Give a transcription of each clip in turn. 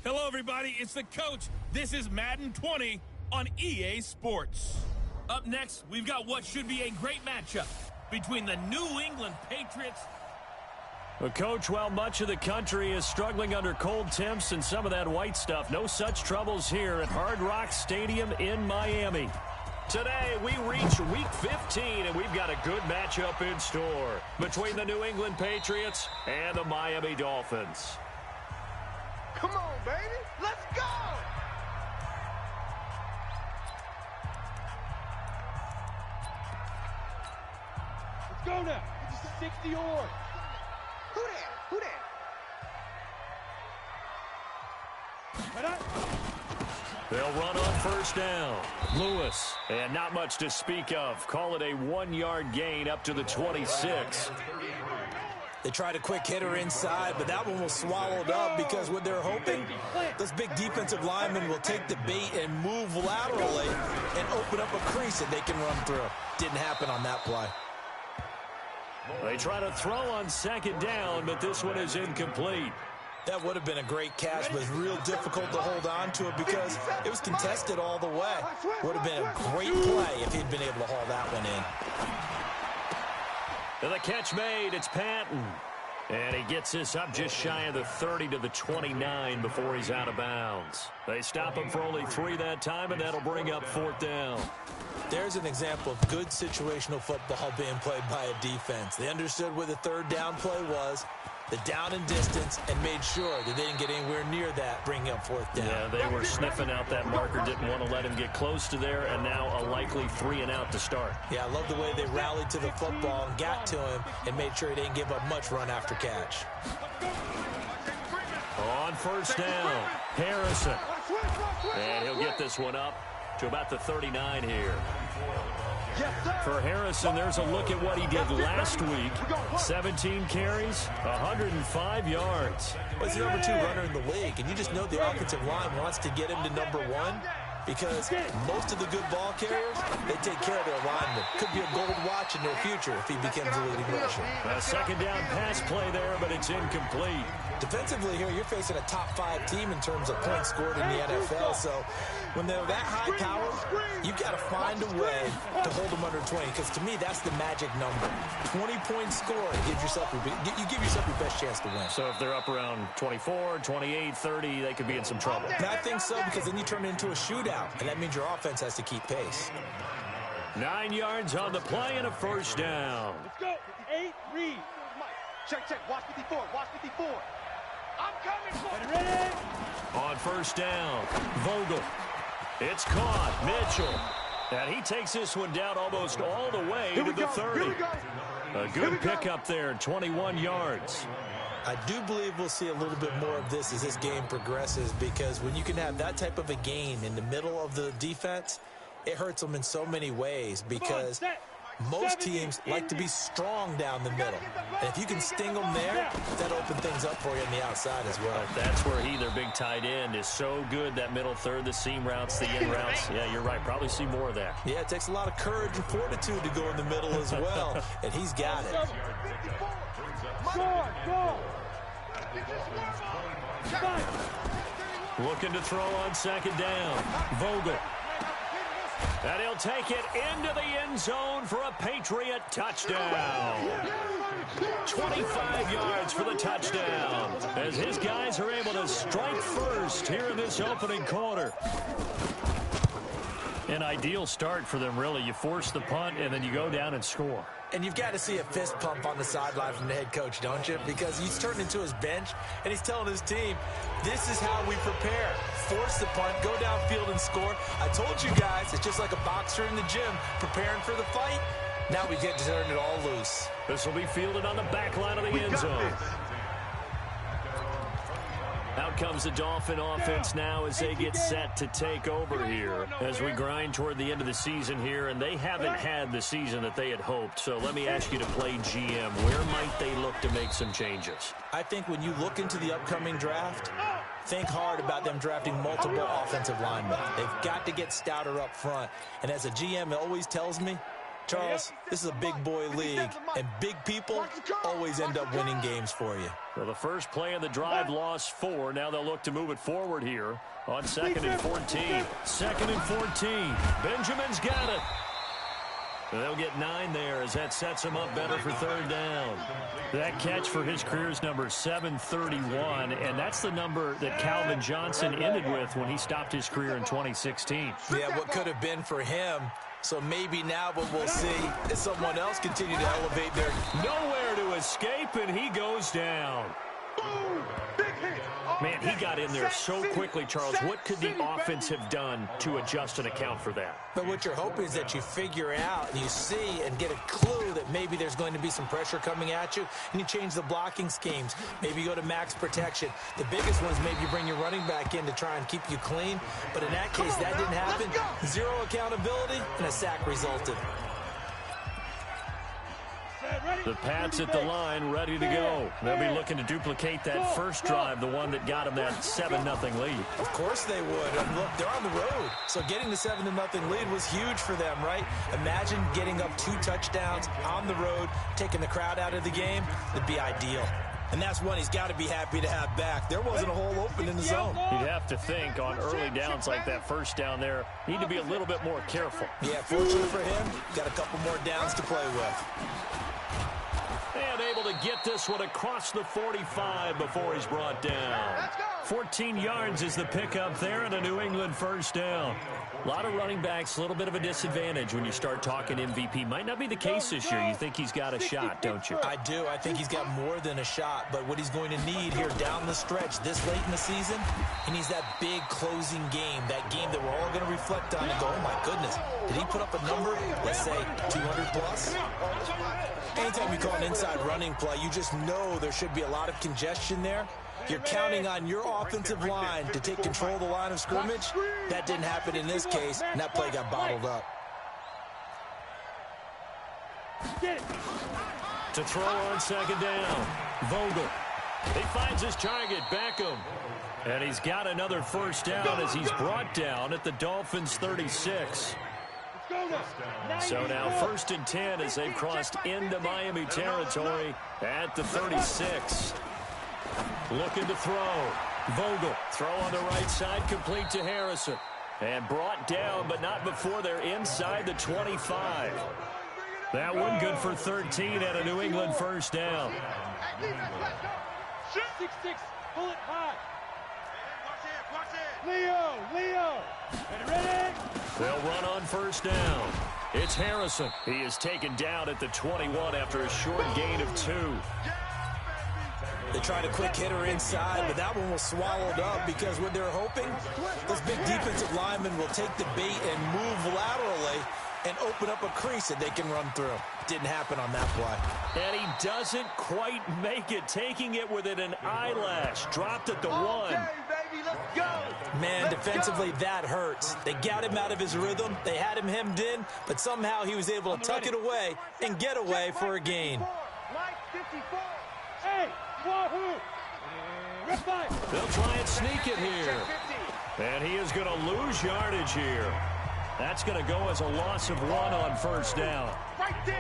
Hello, everybody. It's the coach. This is Madden 20 on EA Sports. Up next, we've got what should be a great matchup between the New England Patriots. Well, Coach, while much of the country is struggling under cold temps and some of that white stuff, no such troubles here at Hard Rock Stadium in Miami. Today, we reach Week 15, and we've got a good matchup in store between the New England Patriots and the Miami Dolphins. Come on, baby. Let's go! Let's go now. It's 60 or. Who that? Who that? They'll run on first down. Lewis, and not much to speak of. Call it a 1-yard gain up to the 26. They tried a quick hitter inside, but that one was swallowed up because what they're hoping, those big defensive linemen will take the bait and move laterally and open up a crease that they can run through. Didn't happen on that play. They try to throw on second down, but this one is incomplete. That would have been a great catch, but it's real difficult to hold on to it because it was contested all the way. Would have been a great play if he'd been able to haul that one in. And the catch made, it's Patton. And he gets this up just shy of the 30 to the 29 before he's out of bounds. They stop him for only 3 that time, and that'll bring up 4th down. There's an example of good situational football being played by a defense. They understood where the 3rd down play was, the down and distance, and made sure that they didn't get anywhere near that, bringing up 4th down. Yeah, they were sniffing out that marker, didn't want to let him get close to there, and now a likely 3 and out to start. Yeah, I love the way they rallied to the football and got to him and made sure he didn't give up much run after catch. On first down, Harrison. And he'll get this one up to about the 39 here. For Harrison, there's a look at what he did last week. 17 carries, 105 yards. He's the number 2 runner in the league, and you just know the offensive line wants to get him to number 1 because most of the good ball carriers, they take care of their linemen. Could be a gold watch in their future if he becomes a leading rusher. A second down pass play there, but it's incomplete. Defensively here, you're facing a top 5 team in terms of points scored in the NFL, so when they're that high power, you've got to find a way to hold them under 20, because to me, that's the magic number. 20-point score, you give yourself your best chance to win. So if they're up around 24, 28, 30, they could be in some trouble. And I think so, because then you turn it into a shootout, and that means your offense has to keep pace. 9 yards on the play and a first down. Let's go. 8, read. Check, check. Watch 54. Watch 54. I'm coming for Ready? On first down, Vogel. It's caught. Mitchell. And he takes this one down almost all the way to the 30. A good pickup there, 21 yards. I do believe we'll see a little bit more of this as this game progresses, because when you can have that type of a game in the middle of the defense, it hurts them in so many ways, because most teams like to be strong down the middle. And if you can sting them there, that'll open things up for you on the outside as well. That's where their big tight end, is so good, that middle third, the seam routes, the in routes. Yeah, you're right. Probably see more of that. Yeah, it takes a lot of courage and fortitude to go in the middle as well, and he's got it. Looking to throw on second down. Vogel. And he'll take it into the end zone for a Patriot touchdown. 25 yards for the touchdown, as his guys are able to strike first here in this opening quarter. An ideal start for them, really. You force the punt, and then you go down and score. And you've got to see a fist pump on the sideline from the head coach, don't you? Because he's turned into his bench, and he's telling his team, this is how we prepare. Force the punt, go downfield and score. I told you guys, it's just like a boxer in the gym preparing for the fight. Now we get to turn it all loose. This will be fielded on the back line of the end zone. Out comes the Dolphin offense now as they get set to take over here as we grind toward the end of the season here, and they haven't had the season that they had hoped. So let me ask you to play GM. Where might they look to make some changes? I think when you look into the upcoming draft, think hard about them drafting multiple offensive linemen. They've got to get stouter up front. And as a GM, it always tells me, Charles, this is a big boy league, and big people always end up winning games for you. Well, the first play of the drive lost 4. Now they'll look to move it forward here on 2nd and 14. 2nd and 14. Benjamin's got it. They'll get 9 there as that sets him up better for 3rd down. That catch for his career is number 731, and that's the number that Calvin Johnson ended with when he stopped his career in 2016. Yeah, what could have been for him. So maybe now what we'll see is someone else continue to elevate their... Nowhere to escape, and he goes down. Man, he got in there so quickly, Charles. What could the offense have done to adjust and account for that? But what you're hoping is that you figure out and you see and get a clue that maybe there's going to be some pressure coming at you, and you change the blocking schemes. Maybe you go to max protection. The biggest one is maybe you bring your running back in to try and keep you clean. But in that case, that didn't happen. 0 accountability, and a sack resulted. The Pats at the line, ready to go. They'll be looking to duplicate that first drive, the one that got them that 7-0 lead. Of course they would. And look, they're on the road. So getting the 7-0 lead was huge for them, right? Imagine getting up 2 touchdowns on the road, taking the crowd out of the game. It'd be ideal. And that's one he's got to be happy to have back. There wasn't a hole open in the zone. You'd have to think on early downs like that first down there, need to be a little bit more careful. Yeah, fortunately for him, got a couple more downs to play with. And able to get this one across the 45 before he's brought down. 14 yards is the pickup there and a New England first down. A lot of running backs, a little bit of a disadvantage when you start talking MVP. Might not be the case this year. You think he's got a shot, don't you? I do. I think he's got more than a shot. But what he's going to need here down the stretch this late in the season, he needs that big closing game, that game that we're all going to reflect on and go, oh, my goodness, did he put up a number, let's say, 200 plus? Anytime you call an inside running play, you just know there should be a lot of congestion there. You're counting on your offensive line to take control of the line of scrimmage. That didn't happen in this case, and that play got bottled up. To throw on 2nd down, Vogel. He finds his target, Beckham. And he's got another first down as he's brought down at the Dolphins' 36. So now 1st and 10 as they've crossed into Miami territory at the 36. Looking to throw. Vogel, throw on the right side, complete to Harrison. And brought down, but not before they're inside the 25. That one good for 13 at a New England first down. 6-6, pull it high. Leo. Ready? They'll run on first down. It's Harrison. He is taken down at the 21 after a short gain of 2. They tried a quick hitter inside, but that one was swallowed up because what they're hoping, those big defensive linemen will take the bait and move laterally and open up a crease that they can run through. Didn't happen on that play. And he doesn't quite make it, taking it within an eyelash. Dropped at the 1. Man, defensively, that hurts. They got him out of his rhythm. They had him hemmed in, but somehow he was able to tuck it away and get away for a gain. Hey, wahoo! They'll try and sneak it here. And he is going to lose yardage here. That's going to go as a loss of 1 on first down.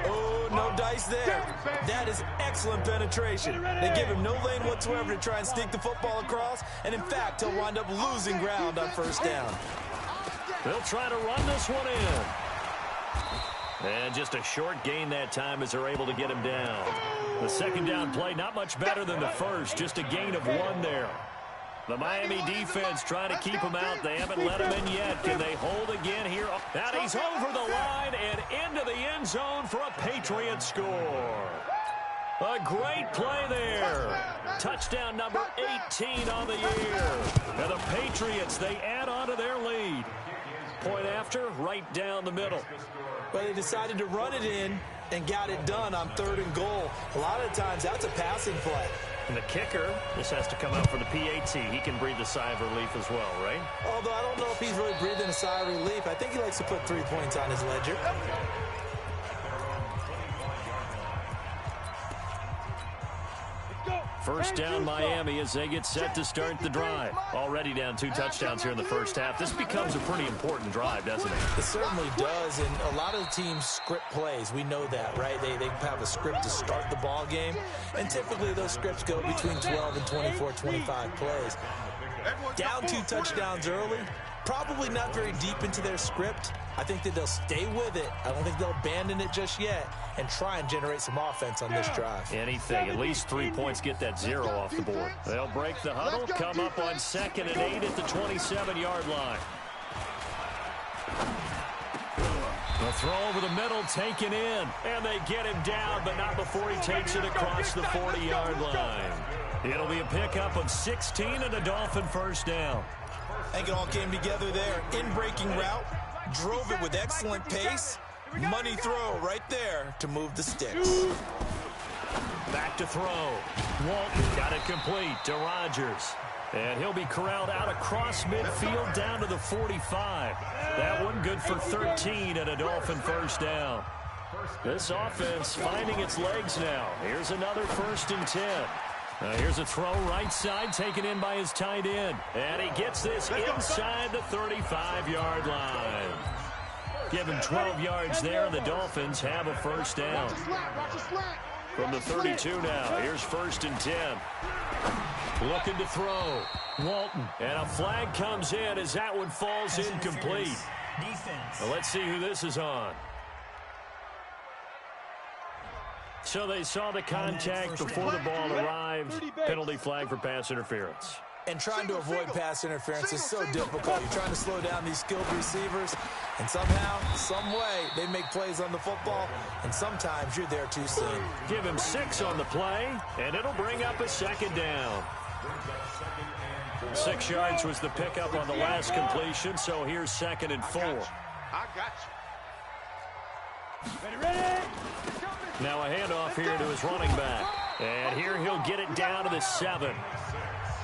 Oh, no dice there. That is excellent penetration. They give him no lane whatsoever to try and sneak the football across, and in fact, he'll wind up losing ground on first down. They'll try to run this one in. And just a short gain that time as they're able to get him down. The 2nd down play, not much better than the first, just a gain of 1 there. The Miami defense trying to keep him out. They haven't let him in yet. Can they hold again here? Now he's over the line and into the end zone for a Patriot score. A great play there. Touchdown number 18 on the year. And the Patriots, they add on to their lead. Point after, right down the middle. But they decided to run it in and got it done on 3rd and goal. A lot of times, that's a passing play. And the kicker, this has to come out for the PAT. He can breathe a sigh of relief as well, right? Although I don't know if he's really breathing a sigh of relief. I think he likes to put 3 points on his ledger. Let's go. First down Miami as they get set to start the drive. Already down 2 touchdowns here in the first half. This becomes a pretty important drive, doesn't it? It certainly does, and a lot of the teams script plays. We know that, right? They have a script to start the ball game, and typically those scripts go between 12 and 24, 25 plays. Down 2 touchdowns early, probably not very deep into their script. I think that they'll stay with it. I don't think they'll abandon it just yet and try and generate some offense on this drive. Anything. At least 3 points, get that 0 off the board. They'll break the huddle, come up on 2nd and 8 at the 27-yard line. The throw over the middle, taken in, and they get him down, but not before he takes it across the 40-yard line. It'll be a pickup of 16 and a Dolphin first down. I think it all came together there. In-breaking route, drove it with excellent pace. Money throw right there to move the sticks. Back to throw. Walton got it complete to Rodgers. And he'll be corralled out across midfield down to the 45. That one good for 13 and a Dolphin first down. This offense finding its legs now. Here's another 1st and 10. Here's a throw right side taken in by his tight end. And he gets this inside the 35-yard line. Give him 12 yards there, and the Dolphins have a first down. From the 32 now, here's 1st and 10. Looking to throw. Walton. And a flag comes in as that one falls incomplete. Well, let's see who this is on. So they saw the contact before the ball arrived. Penalty flag for pass interference. And trying to avoid pass interference is so difficult. You're trying to slow down these skilled receivers, and somehow, some way, they make plays on the football, and sometimes you're there too soon. Give him 6 on the play, and it'll bring up a 2nd down. 6 yards was the pickup on the last completion, so here's 2nd and 4. I got you. Ready. Now a handoff here to his running back. And here he'll get it down to the 7.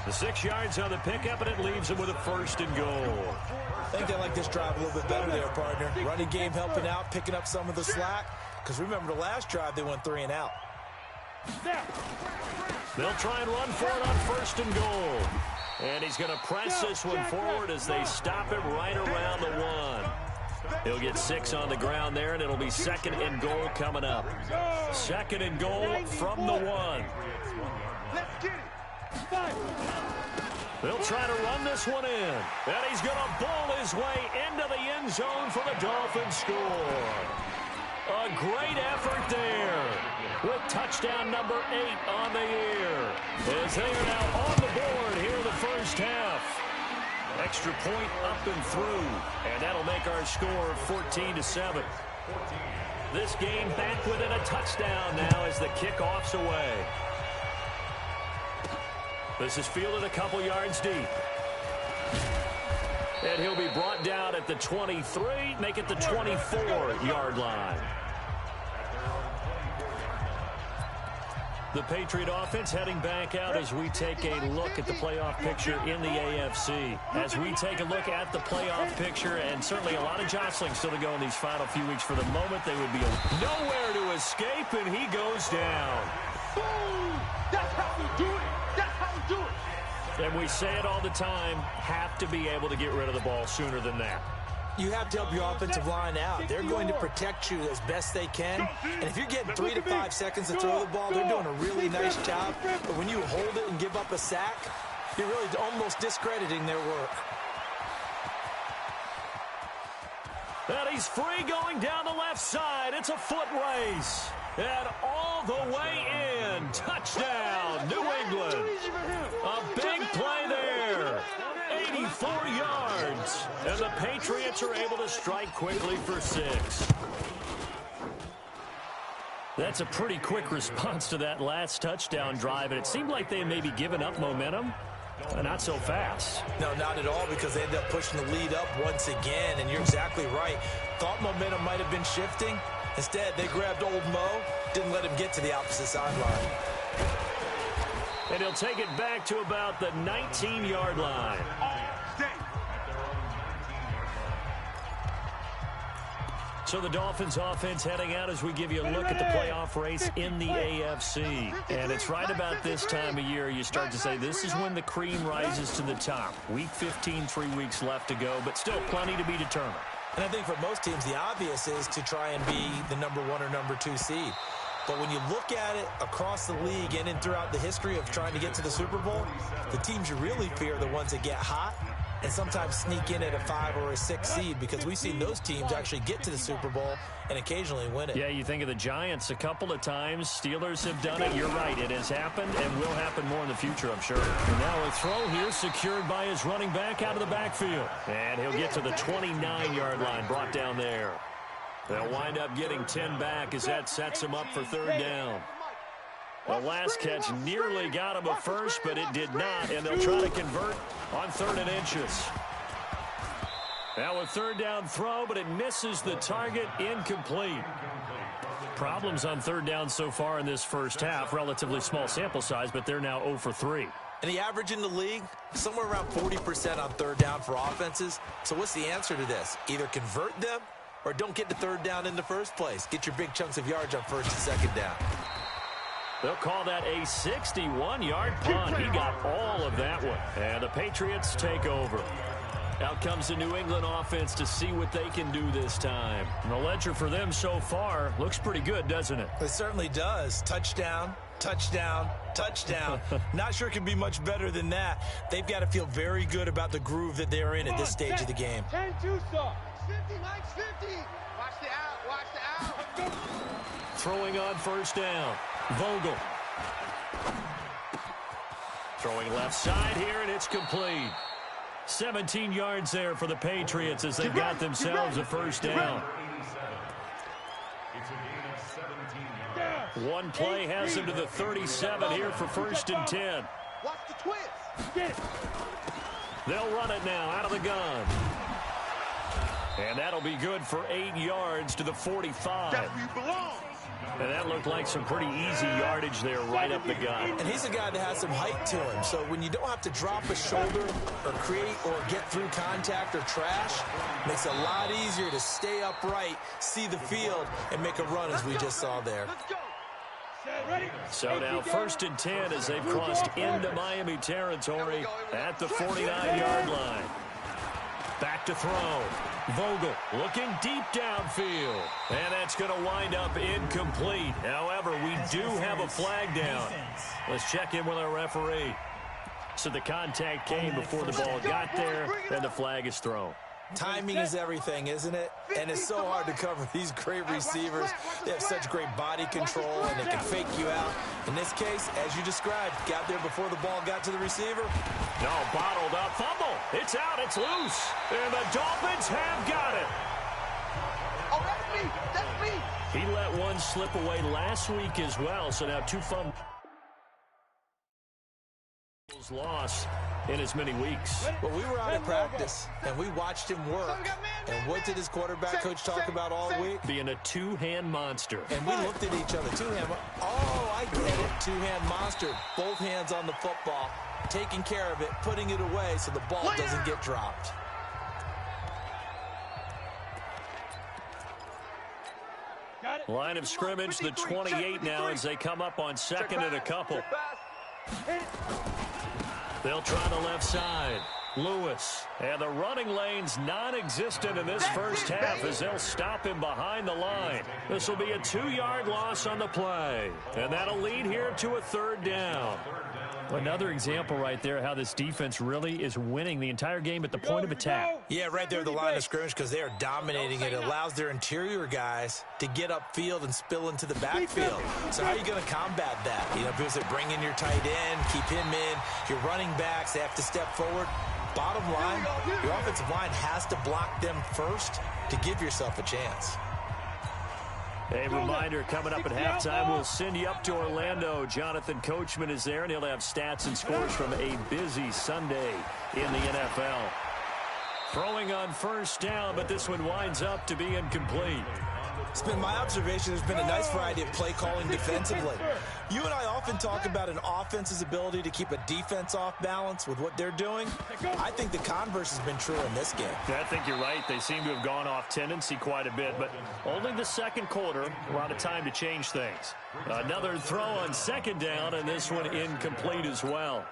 The 6 yards on the pickup, and it leaves him with a 1st and goal. I think they like this drive a little bit better there, partner. Running game helping out, picking up some of the slack. Because remember, the last drive, they went 3 and out. They'll try and run for it on 1st and goal. And he's going to press this one forward as they stop him right around the 1. He'll get 6 on the ground there, and it'll be 2nd and goal coming up. 2nd and goal from the 1. Let's get it. They'll try to run this one in. And he's going to bowl his way into the end zone for the Dolphins score. A great effort there with touchdown number 8 on the year. As they are now on the board here in the first half. Extra point up and through. And that'll make our score 14-7. This game back within a touchdown now as the kickoff's away. This is fielded a couple yards deep. And he'll be brought down at the 23, make it the 24-yard line. The Patriot offense heading back out as we take a look at the playoff picture in the AFC. As we take a look at the playoff picture, and certainly a lot of jostling still to go in these final few weeks. For the moment, they would be nowhere to escape, and he goes down. Boom! That's how we do it. That's how we do it. And we say it all the time, have to be able to get rid of the ball sooner than that. You have to help your offensive line out. They're going to protect you as best they can. And if you're getting 3 to 5 seconds to throw the ball, they're doing a really nice job. But when you hold it and give up a sack, you're really almost discrediting their work. And he's free going down the left side. It's a foot race. And all the way in. Touchdown, New England. A big play there. 84 yards. And the Patriots are able to strike quickly for 6. That's a pretty quick response to that last touchdown drive. And it seemed like they may be giving up momentum. Not so fast. No, not at all, because they ended up pushing the lead up once again. And you're exactly right. Thought momentum might have been shifting. Instead, they grabbed old Mo, didn't let him get to the opposite sideline. And he'll take it back to about the 19-yard line. So the Dolphins offense heading out as we give you a look at the playoff race in the AFC. And it's right about this time of year you start to say this is when the cream rises to the top. Week 15, 3 weeks left to go, but still plenty to be determined. And I think for most teams, the obvious is to try and be the number 1 or number 2 seed. But when you look at it across the league and throughout the history of trying to get to the Super Bowl, the teams you really fear are the ones that get hot and sometimes sneak in at a 5 or a 6 seed, because we've seen those teams actually get to the Super Bowl and occasionally win it. Yeah, you think of the Giants a couple of times. Steelers have done it. You're right. It has happened and will happen more in the future, I'm sure. And now a throw here secured by his running back out of the backfield. And he'll get to the 29-yard line, brought down there. They'll wind up getting 10 back as that sets him up for 3rd down. The last catch nearly got him a first, but it did not, and they'll try to convert on 3rd and inches. Now a 3rd down throw, but it misses the target, incomplete. Problems on 3rd down so far in this first half. Relatively small sample size, but they're now 0 for 3. And the average in the league, somewhere around 40% on 3rd down for offenses. So what's the answer to this? Either convert them or don't get to 3rd down in the first place. Get your big chunks of yards on 1st and 2nd down. They'll call that a 61-yard punt. He got all of that one. And the Patriots take over. Out comes the New England offense to see what they can do this time. And the ledger for them so far looks pretty good, doesn't it? It certainly does. Touchdown, touchdown, touchdown. Not sure it can be much better than that. They've got to feel very good about the groove that they're in at this stage of the game. 10-2 stop. 50, Mike's 50. Watch the out, watch the out. Throwing on 1st down. Vogel. Throwing left side here, and it's complete. 17 yards there for the Patriots as they got themselves a 1st down. One play has them to the 37 here for 1st and 10. Watch the twist. They'll run it now out of the gun. And that'll be good for 8 yards to the 45. That's where you belong. And that looked like some pretty easy yardage there right up the gut. And he's a guy that has some height to him. So when you don't have to drop a shoulder or create or get through contact or trash, it makes it a lot easier to stay upright, see the field, and make a run as we just saw there. Let's go. So now 1st and 10 as they've crossed into Miami territory at the 49-yard line. Back to throw. Vogel looking deep downfield. And that's going to wind up incomplete. However, we do have a flag down. Let's check in with our referee. So the contact came before the ball got there, and the flag is thrown. Timing is everything, isn't it? And it's so hard to cover these great receivers. They have such great body control, and they can fake you out. In this case, as you described, got there before the ball got to the receiver. No, bottled up. Fumble. It's out. It's loose. And the Dolphins have got it. Oh, that's me. That's me. He let one slip away last week as well, so now 2 fumbles lost in as many weeks. Well, we were out at practice, and we watched him work. And what did his quarterback coach talk about all week? Being a 2-hand monster. And we looked at each other. 2-hand. Oh, I get it. 2-hand monster. Both hands on the football, taking care of it, putting it away so the ball doesn't get dropped. Line of scrimmage, the 28 now as they come up on 2nd and a couple. They'll try the left side. Lewis. And the running lane's non-existent in this first half as they'll stop him behind the line. This will be a 2-yard loss on the play. And that'll lead here to a 3rd down. Another example right there how this defense really is winning the entire game at the point of attack. Yeah, right there at the line of scrimmage because they are dominating it. It allows their interior guys to get upfield and spill into the backfield. So how are you going to combat that? You know, because they bring in your tight end, keep him in. Your running backs, they have to step forward. Bottom line, your offensive line has to block them first to give yourself a chance. A reminder, coming up at halftime, we'll send you up to Orlando. Jonathan Coachman is there, and he'll have stats and scores from a busy Sunday in the NFL. Throwing on 1st down, but this one winds up to be incomplete. It's been my observation there's been a nice variety of play calling defensively. You and I often talk about an offense's ability to keep a defense off balance with what they're doing. I think the converse has been true in this game. I think you're right. They seem to have gone off tendency quite a bit, but only the second quarter. A lot of time to change things. Another throw on second down, and this one incomplete as well.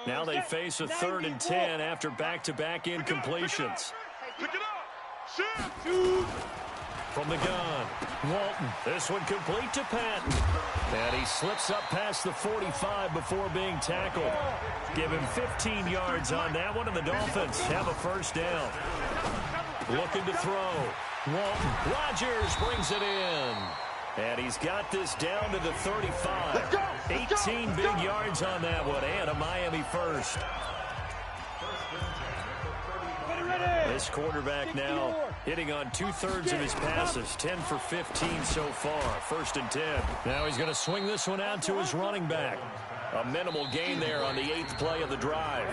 Now they face a 3rd and 10 after back-to-back incompletions. Pick it up. Shoot. From the gun, Walton. This one complete to Patton. And he slips up past the 45 before being tackled. Give him 15 yards on that one, and the Dolphins have a first down. Looking to throw. Walton. Rodgers brings it in. And he's got this down to the 35. 18 big yards on that one, and a Miami first. This quarterback now hitting on 2/3 of his passes, 10 for 15 so far, 1st and 10. Now he's going to swing this one out to his running back. A minimal gain there on the 8th play of the drive.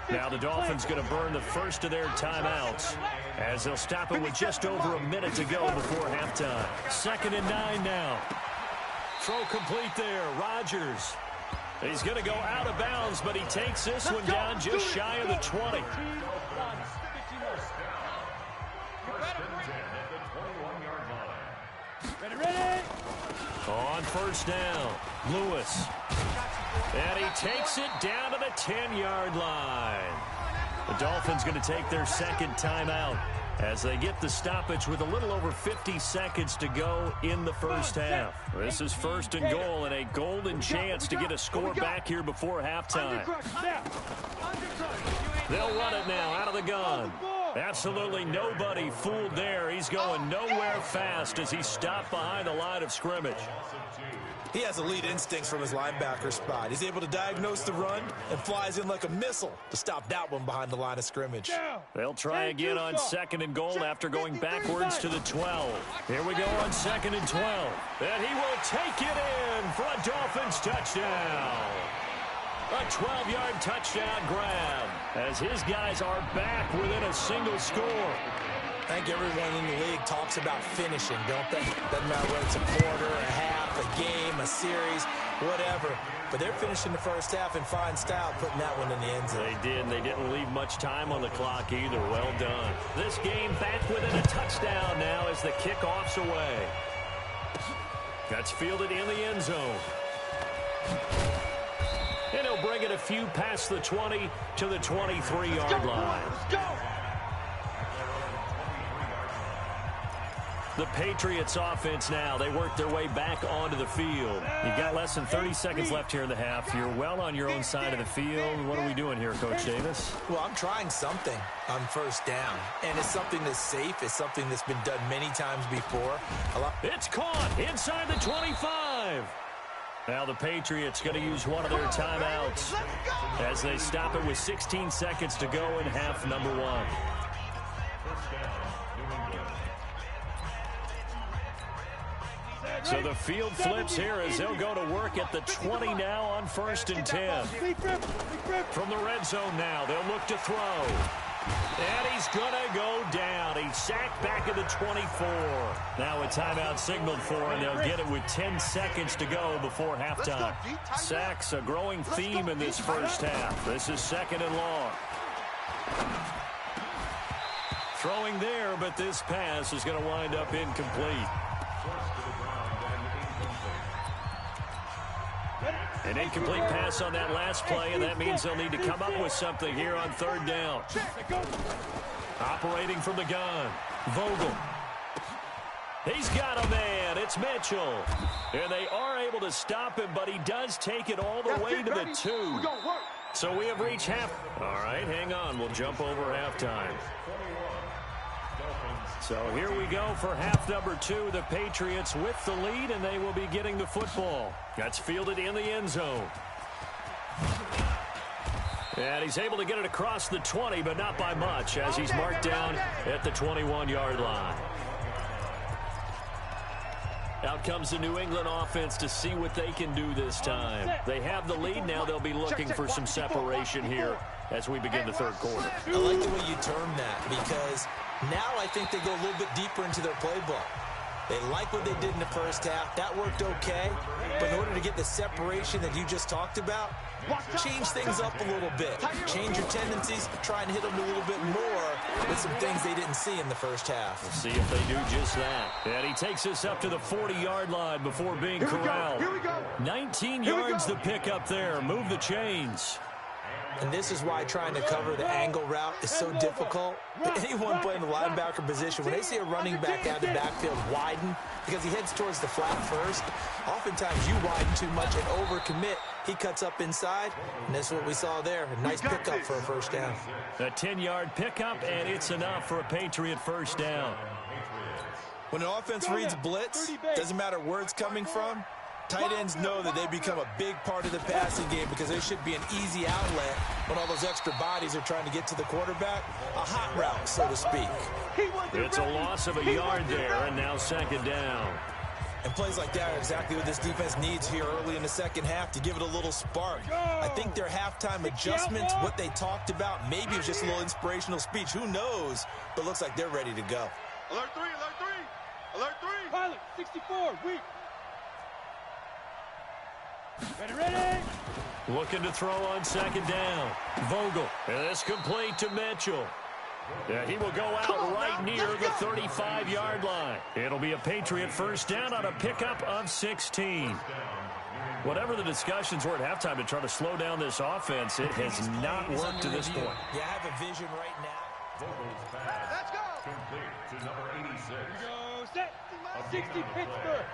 Now the Dolphins going to burn the first of their timeouts as they'll stop it with just over a minute to go before halftime. 2nd and 9 now. Throw complete there, Rodgers. He's going to go out of bounds, but he takes this one down just shy of the 20. Ready. On first down, Lewis. And he takes it down to the 10-yard line. The Dolphins going to take their second timeout as they get the stoppage with a little over 50 seconds to go in the first half. This is 1st and goal and a golden chance to get a score back here before halftime. They'll run it now out of the gun. Absolutely nobody fooled there. He's going nowhere fast as he stopped behind the line of scrimmage. He has elite instincts from his linebacker spot. He's able to diagnose the run and flies in like a missile to stop that one behind the line of scrimmage. They'll try again on 2nd and goal after going backwards to the 12. Here we go on 2nd and 12. And he will take it in for a Dolphins touchdown. A 12-yard touchdown grab as his guys are back within a single score. I think everyone in the league talks about finishing, don't they? Doesn't matter whether it's a quarter, a half, a game, a series, whatever. But they're finishing the first half in fine style, putting that one in the end zone. They did, and they didn't leave much time on the clock either. Well done. This game back within a touchdown now as the kickoff's away. That's fielded in the end zone. And he'll bring it a few past the 20 to the 23-yard line. The Patriots offense now, they work their way back onto the field. You've got less than 30 seconds left here in the half. You're well on your own side of the field. What are we doing here, Coach Davis? Well, I'm trying something on first down, and it's something that's safe. It's something that's been done many times before. It's caught inside the 25. Now the Patriots going to use one of their timeouts as they stop it with 16 seconds to go in half number 1. So the field flips here as they'll go to work at the 20 now on 1st and 10. From the red zone now, they'll look to throw. And he's going to go down. He's sacked back at the 24. Now a timeout signaled for, and they'll get it with 10 seconds to go before halftime. Sacks, a growing theme in this first half. This is 2nd and long. Throwing there, but this pass is going to wind up incomplete. An incomplete pass on that last play, and that means they'll need to come up with something here on 3rd down. Operating from the gun, Vogel. He's got a man. It's Mitchell. And they are able to stop him, but he does take it all the way to the 2. So we have reached half. All right, hang on. We'll jump over halftime. So here we go for half number 2. The Patriots with the lead, and they will be getting the football. That's fielded in the end zone. And he's able to get it across the 20, but not by much, as he's marked down at the 21-yard line. Out comes the New England offense to see what they can do this time. They have the lead now. They'll be looking for some separation here as we begin the 3rd quarter. I like the way you term that, because now I think they go a little bit deeper into their playbook. They like what they did in the first half. That worked okay. But in order to get the separation that you just talked about, change things up a little bit. Change your tendencies. Try and hit them a little bit more with some things they didn't see in the first half. We'll see if they do just that. And he takes us up to the 40-yard line before being corralled. 19 yards to pick up there. Move the chains. And this is why trying to cover the angle route is so difficult. But anyone playing the linebacker position, when they see a running back out of the backfield widen, because he heads towards the flat first, oftentimes you widen too much and overcommit. He cuts up inside, and that's what we saw there. A nice pickup for a first down. A 10-yard pickup, and it's enough for a Patriot first down. When an offense reads blitz, doesn't matter where it's coming from, tight ends know that they become a big part of the passing game because they should be an easy outlet when all those extra bodies are trying to get to the quarterback. A hot route, so to speak. It's a loss of a yard there, and now second down. And plays like that are exactly what this defense needs here early in the second half to give it a little spark. I think their halftime adjustments, what they talked about, maybe it was just a little inspirational speech. Who knows? But looks like they're ready to go. Alert 3, alert 3, alert 3. Pilot, 64, weak. Ready. Looking to throw on second down. Vogel. And it's complete to Mitchell. Yeah, he will go out right near the 35-yard line. It'll be a Patriot first down on a pickup of 16. Whatever the discussions were at halftime to try to slow down this offense, it has not worked to this point. You have a vision right now. Let's go. Here we go, set. 60, Pittsburgh.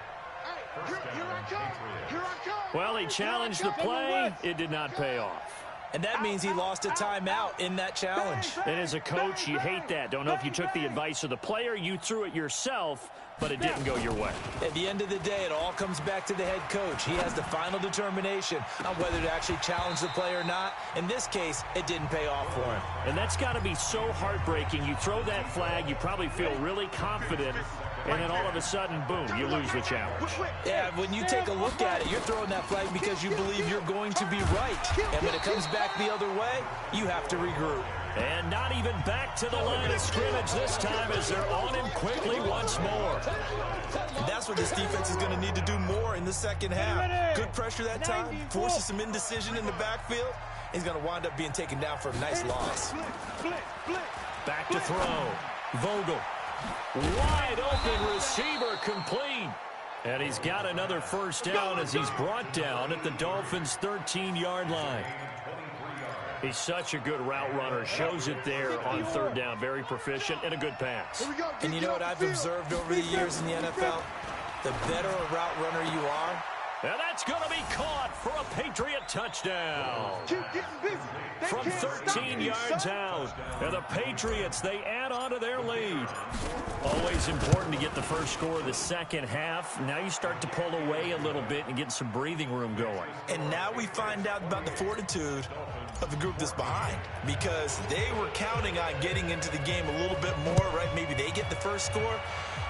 Here I come. Here I come. Well, he challenged the play. It did not pay off. And that means he lost a timeout in that challenge. And as a coach, you hate that. Don't know if you took the advice of the player. You threw it yourself, but it didn't go your way. At the end of the day, it all comes back to the head coach. He has the final determination on whether to actually challenge the play or not. In this case, it didn't pay off for him. And that's got to be so heartbreaking. You throw that flag, you probably feel really confident, and then all of a sudden, boom, you lose the challenge. Yeah, when you take a look at it, you're throwing that flag because you believe you're going to be right. And when it comes back the other way, you have to regroup. And not even back to the line of scrimmage this time as they're on him quickly once more. And that's what this defense is going to need to do more in the second half. Good pressure that time, forces some indecision in the backfield. He's going to wind up being taken down for a nice loss. Back to throw. Vogel. Wide open receiver complete. And he's got another first down as he's brought down at the Dolphins' 13-yard line. He's such a good route runner. Shows it there on third down. Very proficient and a good pass. And you know what I've observed over the years in the NFL? The better a route runner you are, and that's going to be caught for a Patriot touchdown. From 13 yards out. And the Patriots, they add on to their lead. Always important to get the first score of the second half. Now you start to pull away a little bit and get some breathing room going. And now we find out about the fortitude of the group that's behind, because they were counting on getting into the game a little bit more, right? Maybe they get the first score.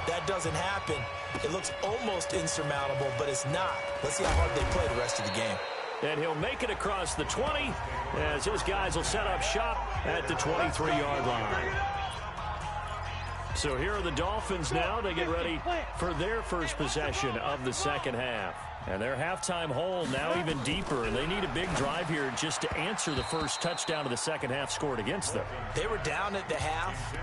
That doesn't happen. It looks almost insurmountable, but it's not. Let's see how hard they play the rest of the game. And he'll make it across the 20 as his guys will set up shop at the 23-yard line. So here are the Dolphins now to get ready for their first possession of the second half. And their halftime hole now even deeper. They need a big drive here just to answer the first touchdown of the second half scored against them. They were down at the half.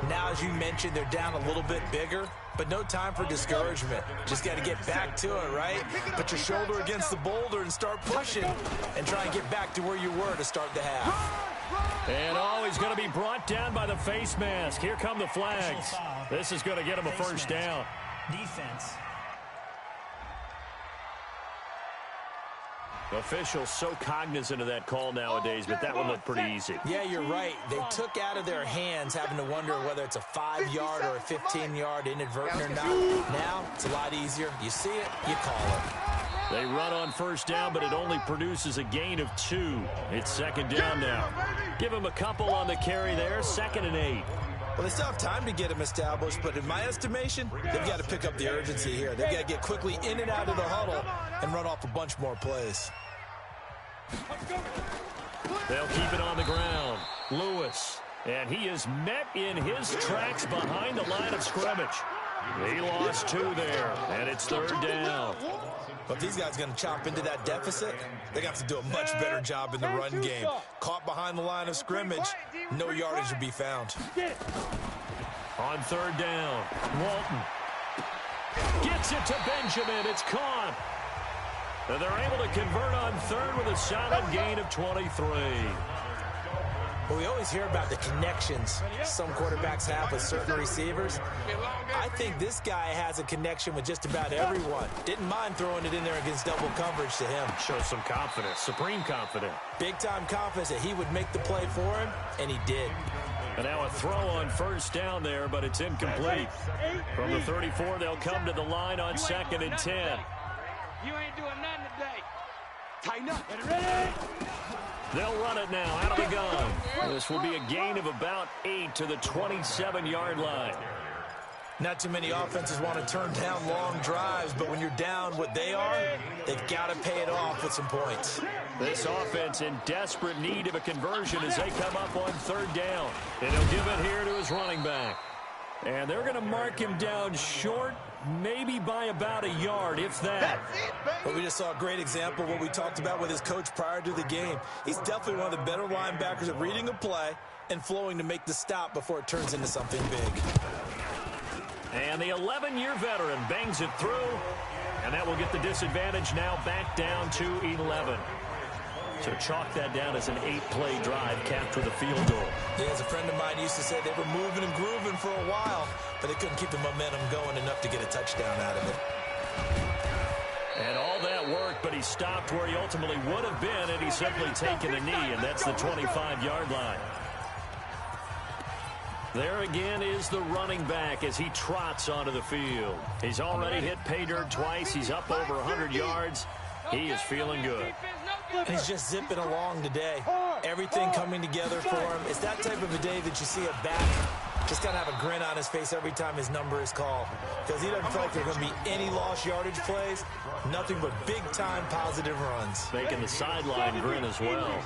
Now, as you mentioned, they're down a little bit bigger, but no time for discouragement. Just got to get back to it, right? Put your shoulder against the boulder and start pushing and try and get back to where you were to start the half. And he's going to be brought down by the face mask. Here come the flags. This is going to get him a first down. Defense. Officials so cognizant of that call nowadays, but that one looked pretty easy. Yeah, you're right. They took out of their hands having to wonder whether it's a 5-yard or a 15-yard inadvertent or not. Now, it's a lot easier. You see it, you call it. They run on first down, but it only produces a gain of 2. It's second down now. Give them a couple on the carry there, 2nd and 8. Well, they still have time to get them established, but in my estimation, they've got to pick up the urgency here. They've got to get quickly in and out of the huddle and run off a bunch more plays. They'll keep it on the ground. Lewis, and he is met in his tracks behind the line of scrimmage. He lost 2 there, and it's 3rd down. But if these guys are going to chop into that deficit, they got to do a much better job in the run game. Caught behind the line of scrimmage, no yardage to be found. On 3rd down, Walton gets it to Benjamin. It's caught. And they're able to convert on 3rd with a solid gain of 23. Well, we always hear about the connections some quarterbacks have with certain receivers. I think this guy has a connection with just about everyone. Didn't mind throwing it in there against double coverage to him. Shows some confidence, supreme confidence. Big-time confidence that he would make the play for him, and he did. And now a throw on 1st down there, but it's incomplete. From the 34, they'll come to the line on 2nd and 10. You ain't doing nothing today. Tighten up. Ready? They'll run it now out of the gun. This will be a gain of about 8 to the 27-yard line. Not too many offenses want to turn down long drives, but when you're down what they are, they've got to pay it off with some points. This offense in desperate need of a conversion as they come up on 3rd down. And he'll give it here to his running back. And they're going to mark him down short, maybe by about a yard, if that. But we just saw a great example of what we talked about with his coach prior to the game. He's definitely one of the better linebackers at reading a play and flowing to make the stop before it turns into something big. And the 11-year veteran bangs it through, and that will get the disadvantage now back down to 11. So chalk that down as an 8-play drive capped with a field goal. Yeah, as a friend of mine used to say, they were moving and grooving for a while, but they couldn't keep the momentum going enough to get a touchdown out of it. And all that work, but he stopped where he ultimately would have been, and he's simply taken a knee, and that's the 25-yard line. There again is the running back as he trots onto the field. He's already hit pay dirt twice. He's up over 100 yards. He is feeling good. And he's just zipping along today. Everything coming together for him. It's that type of a day that you see a back just kind of have a grin on his face every time his number is called. Because he doesn't feel like there are going to be any lost yardage plays. Nothing but big-time positive runs. Making the sideline grin as well.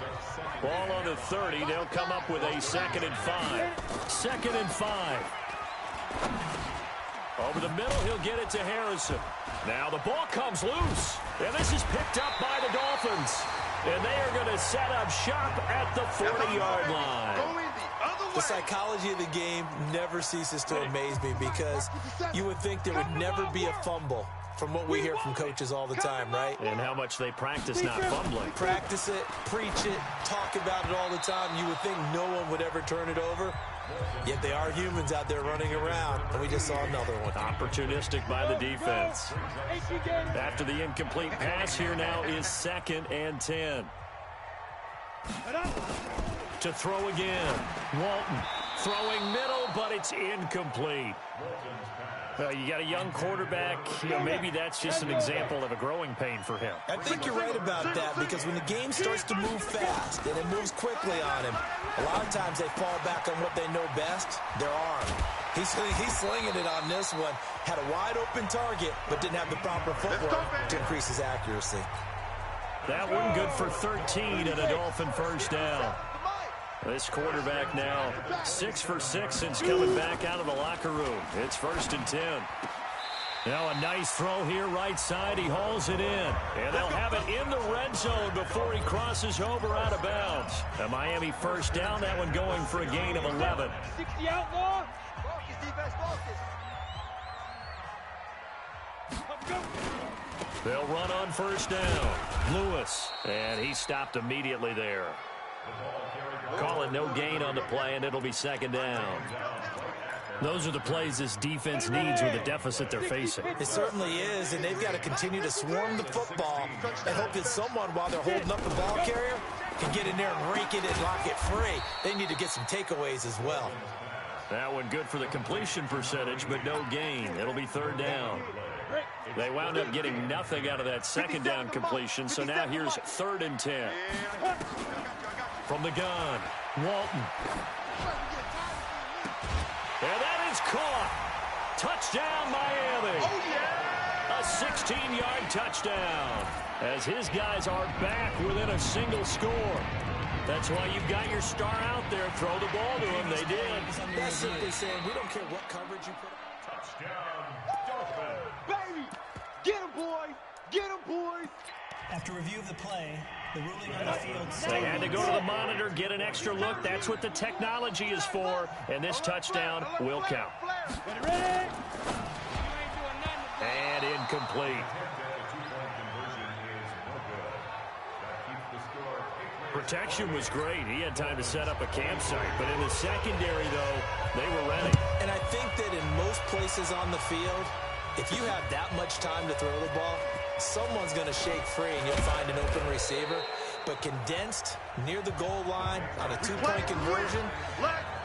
Ball on the 30. They'll come up with a 2nd and 5. 2nd and 5. Over the middle, he'll get it to Harrison. Now the ball comes loose. And this is picked up by the Dolphins. And they are going to set up shop at the 40-yard line. The psychology of the game never ceases to amaze me because you would think there would never be a fumble from what we hear from coaches all the time, right? And how much they practice not fumbling. Practice it, preach it, talk about it all the time. You would think no one would ever turn it over. Yet they are humans out there running around, and we just saw another one. Opportunistic by the defense. After the incomplete pass, here now is 2nd and 10. To throw again. Walton throwing middle, but it's incomplete. You got a young quarterback. Maybe that's just an example of a growing pain for him. I think you're right about that because when the game starts to move fast and it moves quickly on him, a lot of times they fall back on what they know best, their arm. He's slinging it on this one. Had a wide-open target, but didn't have the proper footwork to increase his accuracy. That one good for 13 and a Dolphin 1st down. This quarterback now 6 for 6 since coming back out of the locker room. It's 1st and 10. Now a nice throw here right side. He hauls it in. And they'll have it in the red zone before he crosses over out of bounds. A Miami 1st down. That one going for a gain of 11. 60 outlaw. They'll run on 1st down. Lewis. And he stopped immediately there. Call it no gain on the play, and it'll be 2nd down. Those are the plays this defense needs with the deficit they're facing. It certainly is, and they've got to continue to swarm the football and hope that someone, while they're holding up the ball carrier, can get in there and rake it and lock it free. They need to get some takeaways as well. That one good for the completion percentage, but no gain. It'll be 3rd down. They wound up getting nothing out of that 2nd down completion, so now here's 3rd and 10. From the gun, Walton. And that is caught. Touchdown, Miami. Oh, yeah. A 16-yard touchdown as his guys are back within a single score. That's why you've got your star out there. Throw the ball to him. They did. That's simply saying we don't care what coverage you put on. Baby! Get him, boys! Get him, boys! After review of the play, the ruling on the field... They had to go to the monitor, get an extra look. That's what the technology is for, and this touchdown will count. And incomplete. Protection was great. He had time to set up a campsite, but in the secondary, though, they were ready. And I think that in most places on the field, if you have that much time to throw the ball, someone's going to shake free and you'll find an open receiver. But condensed near the goal line on a two-point conversion,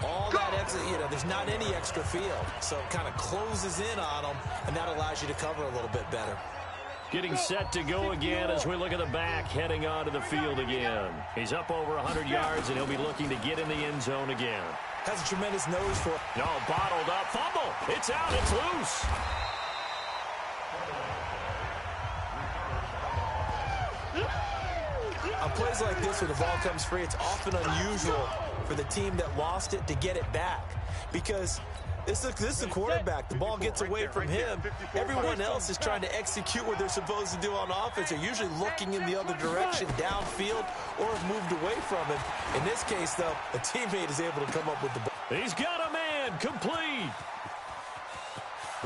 all that extra, there's not any extra field. So it kind of closes in on them, and that allows you to cover a little bit better. Getting set to go again as we look at the back, heading onto the field again. He's up over 100 yards, and he'll be looking to get in the end zone again. Has a tremendous nose for it. No, bottled up. Fumble. It's out. It's loose. On plays like this where the ball comes free, it's often unusual for the team that lost it to get it back. Because this is a quarterback. The ball gets away from him. Everyone else is trying to execute what they're supposed to do on offense. They're usually looking in the other direction, downfield, or have moved away from him. In this case, though, a teammate is able to come up with the ball. He's got a man. Complete.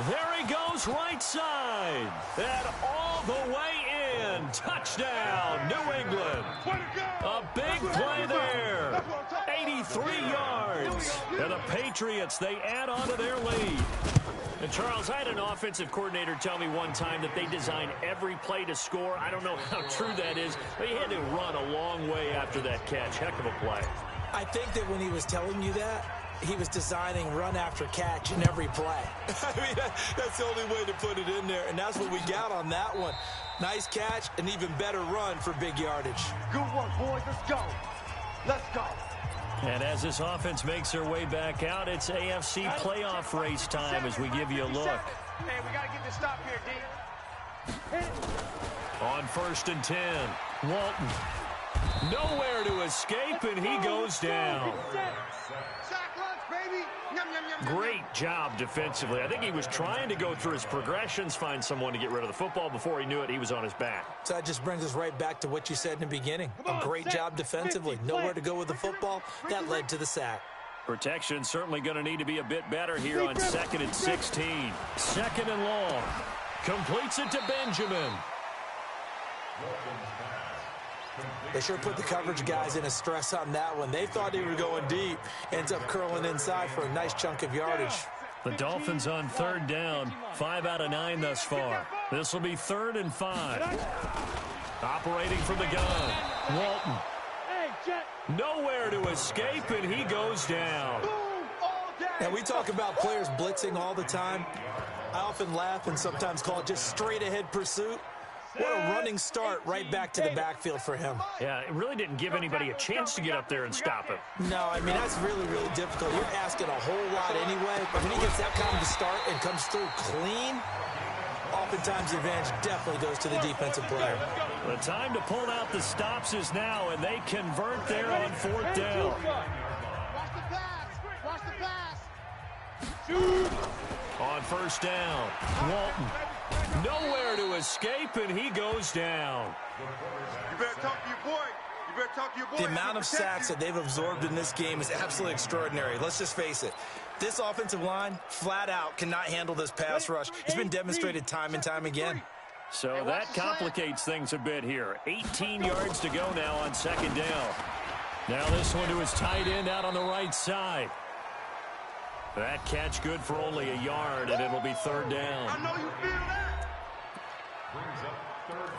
There he goes, right side. And all the way in. Touchdown, New England. A big play there. 83 yards. And the Patriots, they add on to their lead. And, Charles, I had an offensive coordinator tell me one time that they design every play to score. I don't know how true that is, but he had to run a long way after that catch. Heck of a play. I think that when he was telling you that, he was designing run after catch in every play. I mean, that's the only way to put it in there, and that's what we got on that one. Nice catch, an even better run for big yardage. Good work, boys. Let's go. Let's go. And as this offense makes their way back out, it's AFC playoff race time as we give you a look. Man, we got to get this stop here, D. On 1st and 10, Walton. Nowhere to escape, and he goes down. Great job defensively. I think he was trying to go through his progressions, find someone to get rid of the football. Before he knew it, he was on his back. So that just brings us right back to what you said in the beginning. A great job defensively. Nowhere to go with the football. That led to the sack. Protection certainly going to need to be a bit better here on 2nd and 16. 2nd and long. Completes it to Benjamin. They sure put the coverage guys in a stress on that one. They thought they were going deep. Ends up curling inside for a nice chunk of yardage. The Dolphins on 3rd down. 5 out of 9 thus far. This will be 3rd and 5. Operating from the gun. Walton. Nowhere to escape, and he goes down. And we talk about players blitzing all the time. I often laugh and sometimes call it just straight-ahead pursuit. What a running start right back to the backfield for him. Yeah, it really didn't give anybody a chance to get up there and stop him. No, I mean, that's really, really difficult. You're asking a whole lot anyway, but when he gets that kind of a start and comes through clean, oftentimes the advantage definitely goes to the defensive player. The time to pull out the stops is now, and they convert there on 4th down. Watch the pass. Watch the pass. On 1st down, Walton. Nowhere to escape, and he goes down. You better talk to your boy. You better talk to your boy. The amount of sacks that they've absorbed in this game is absolutely extraordinary. Let's just face it. This offensive line, flat out, cannot handle this pass rush. It's been demonstrated time and time again. So that complicates things a bit here. 18 yards to go now on 2nd down. Now this one to his tight end out on the right side. That catch good for only a yard, and it'll be 3rd down. I know you feel that. Brings up 3rd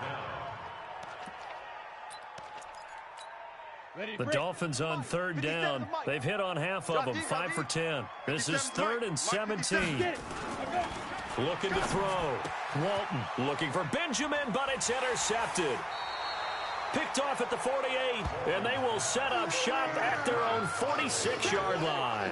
down. The Dolphins on 3rd down. They've hit on half of them, 5 for 10. This is 3rd and 17. Looking to throw. Walton looking for Benjamin, but it's intercepted. Picked off at the 48, and they will set up shop at their own 46-yard line.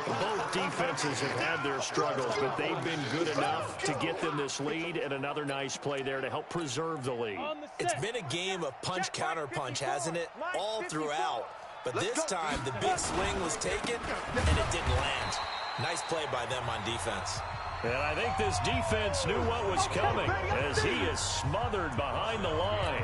Both defenses have had their struggles, but they've been good enough to get them this lead, and another nice play there to help preserve the lead. It's been a game of punch-counter-punch, hasn't it? All throughout. But this time, the big swing was taken, and it didn't land. Nice play by them on defense. And I think this defense knew what was coming as he is smothered behind the line.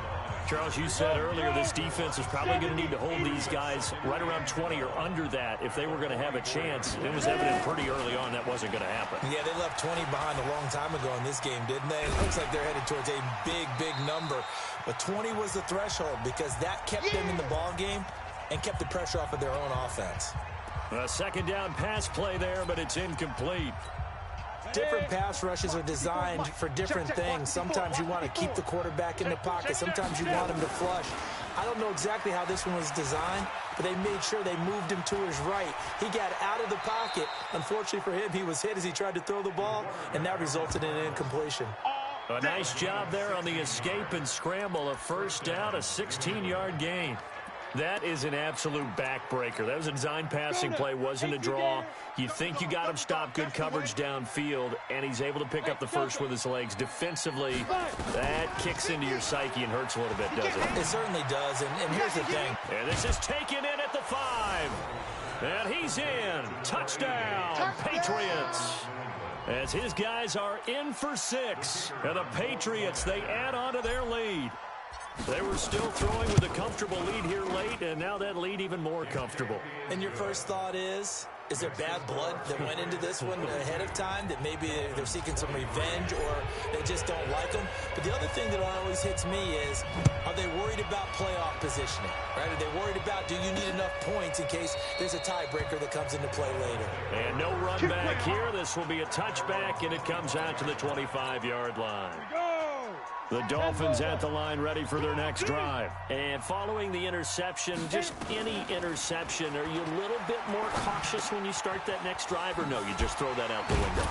Charles, you said earlier this defense is probably going to need to hold these guys right around 20 or under that if they were going to have a chance. It was evident pretty early on that wasn't going to happen. Yeah, they left 20 behind a long time ago in this game, didn't they? It looks like they're headed towards a big, big number. But 20 was the threshold because that kept them in the ball game and kept the pressure off of their own offense. A second down pass play there, but it's incomplete. Different pass rushes are designed for different things. Sometimes you want to keep the quarterback in the pocket. Sometimes you want him to flush. I don't know exactly how this one was designed, but they made sure they moved him to his right. He got out of the pocket. Unfortunately for him, he was hit as he tried to throw the ball, and that resulted in an incompletion. A nice job there on the escape and scramble. A first down, a 16-yard gain. That is an absolute backbreaker. That was a design passing play, wasn't a draw. You think you got him stopped, good coverage downfield, and he's able to pick up the first with his legs. Defensively, that kicks into your psyche and hurts a little bit, doesn't it? It certainly does, and here's the thing. And this is taken in at the 5. And he's in. Touchdown, Patriots. As his guys are in for 6. And the Patriots, they add on to their lead. They were still throwing with a comfortable lead here late, and now that lead even more comfortable. And your first thought is there bad blood that went into this one ahead of time, that maybe they're seeking some revenge or they just don't like them? But the other thing that always hits me is, are they worried about playoff positioning? Right? Are they worried about, do you need enough points in case there's a tiebreaker that comes into play later? And no run back here. This will be a touchback, and it comes out to the 25-yard line. The Dolphins at the line ready for their next drive. And following the interception, just any interception, are you a little bit more cautious when you start that next drive, or no, you just throw that out the window?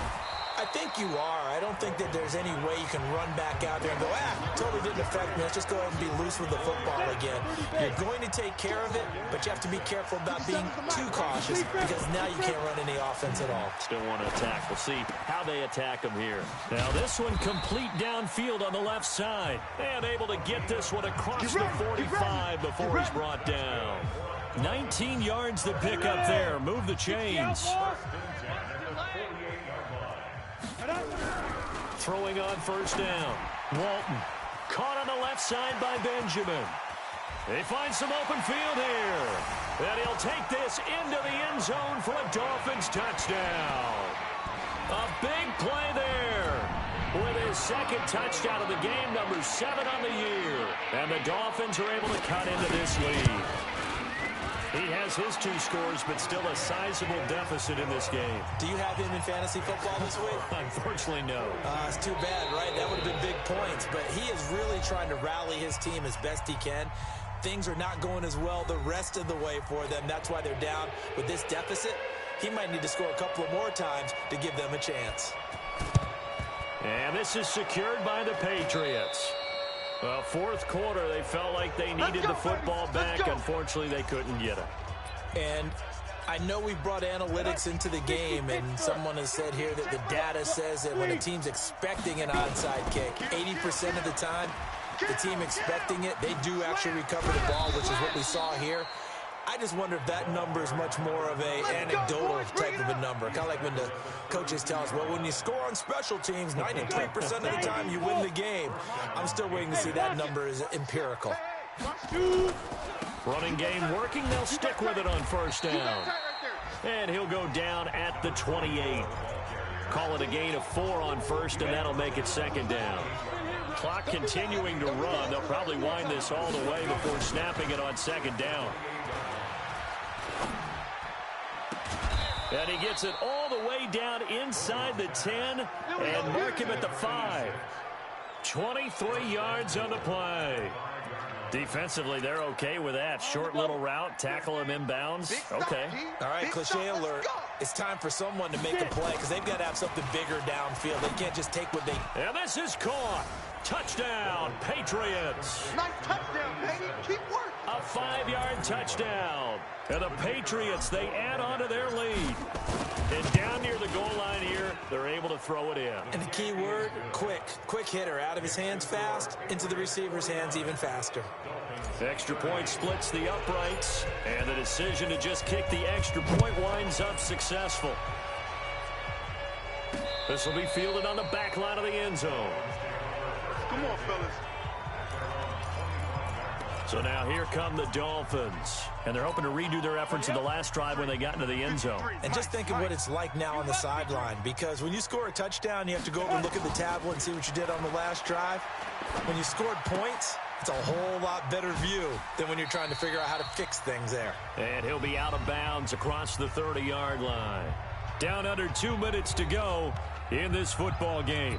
I think you are. I don't think that there's any way you can run back out there and go, totally didn't affect me. Let's just go ahead and be loose with the football again. You're going to take care of it, but you have to be careful about being too cautious because now you can't run any offense at all. Still want to attack. We'll see how they attack them here. Now this one complete downfield on the left side. And able to get this one across the 45 before he's brought down. 19 yards to pick up there. Move the chains. Throwing on first down. Walton caught on the left side by Benjamin. They find some open field here. And he'll take this into the end zone for a Dolphins touchdown. A big play there with his second touchdown of the game, number 7 on the year. And the Dolphins are able to cut into this lead. He has his 2 scores, but still a sizable deficit in this game. Do you have him in fantasy football this week? Unfortunately, no. It's too bad, right? That would have been big points. But he is really trying to rally his team as best he can. Things are not going as well the rest of the way for them. That's why they're down with this deficit. He might need to score a couple of more times to give them a chance. And this is secured by the Patriots. Well, fourth quarter, they felt like they needed the football back. Unfortunately, they couldn't get it. And I know we brought analytics into the game, and someone has said here that the data says that when a team's expecting an onside kick, 80% of the time, the team expecting it, they do actually recover the ball, which is what we saw here. I just wonder if that number is much more of an anecdotal type of a number. Kind of like when the coaches tell us, well, when you score on special teams, 93% of the time you win the game. I'm still waiting to see that number is empirical. Running game working. They'll stick with it on first down. And he'll go down at the 28. Call it a gain of 4 on first, and that'll make it second down. Clock continuing to run. They'll probably wind this all the way before snapping it on second down. And he gets it all the way down inside the 10 and mark him at the 5. 23 yards on the play. Defensively, they're okay with that. Short little route, tackle him inbounds. Okay. All right, cliche alert. It's time for someone to make a play because they've got to have something bigger downfield. They can't just take what they... And this is caught. Touchdown, Patriots. Nice touchdown, baby. Keep working. A 5-yard touchdown. And the Patriots, they add on to their lead. And down near the goal line here, they're able to throw it in. And the key word, quick. Quick hitter. Out of his hands fast, into the receiver's hands even faster. Extra point splits the uprights. And the decision to just kick the extra point winds up successful. This will be fielded on the back line of the end zone. Come on, fellas. So now here come the Dolphins. And they're hoping to redo their efforts in the last drive when they got into the end zone. And just think of what it's like now on the sideline, because when you score a touchdown, you have to go over and look at the tablet and see what you did on the last drive. When you scored points, it's a whole lot better view than when you're trying to figure out how to fix things there. And he'll be out of bounds across the 30-yard line. Down under 2 minutes to go in this football game.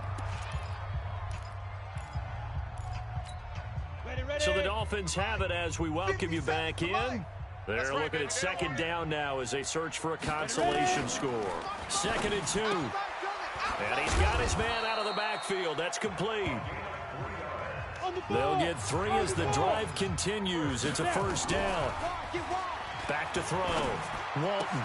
So the Dolphins have it as we welcome you back in. They're looking at second down now as they search for a consolation score. 2nd and 2. And he's got his man out of the backfield. That's complete. They'll get 3 as the drive continues. It's a first down. Back to throw. Walton.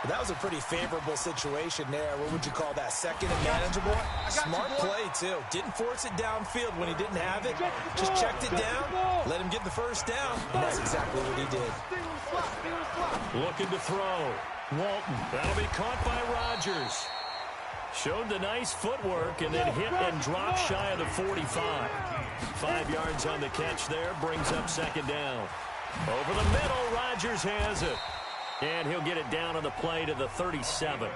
That was a pretty favorable situation there. What would you call that? Second and manageable? Smart play, too. Didn't force it downfield when he didn't have it. Just checked it down, let him get the first down, and that's exactly what he did. Looking to throw. Walton. That'll be caught by Rodgers. Showed the nice footwork and then hit and dropped shy of the 45. 5 yards on the catch there. Brings up second down. Over the middle, Rodgers has it. And he'll get it down on the play to the 37.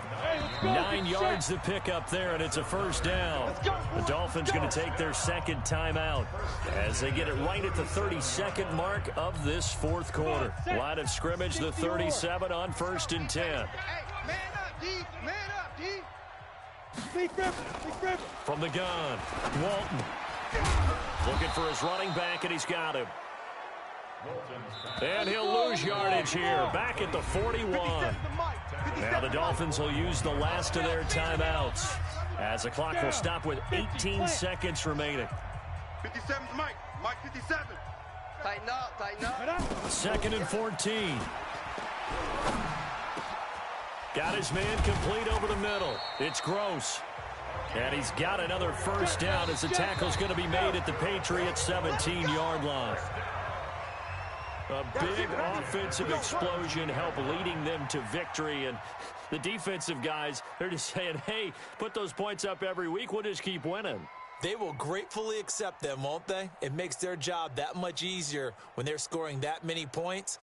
9 yards to pick up there, and it's a first down. The Dolphins going to take their second timeout as they get it right at the 32nd mark of this fourth quarter. Line of scrimmage, the 37 on 1st and 10. Hey, man up, D. Man up, D. Big grip. From the gun, Walton. Looking for his running back, and he's got him. And he'll lose yardage here, back at the 41. Now the Dolphins will use the last of their timeouts as the clock will stop with 18 seconds remaining. 57's Mike. Mike 57. Tighten up. 2nd and 14. Got his man complete over the middle. It's Gross. And he's got another first down as the tackle's going to be made at the Patriots' 17-yard line. A big offensive explosion helped leading them to victory. And the defensive guys, they're just saying, hey, put those points up every week. We'll just keep winning. They will gratefully accept them, won't they? It makes their job that much easier when they're scoring that many points.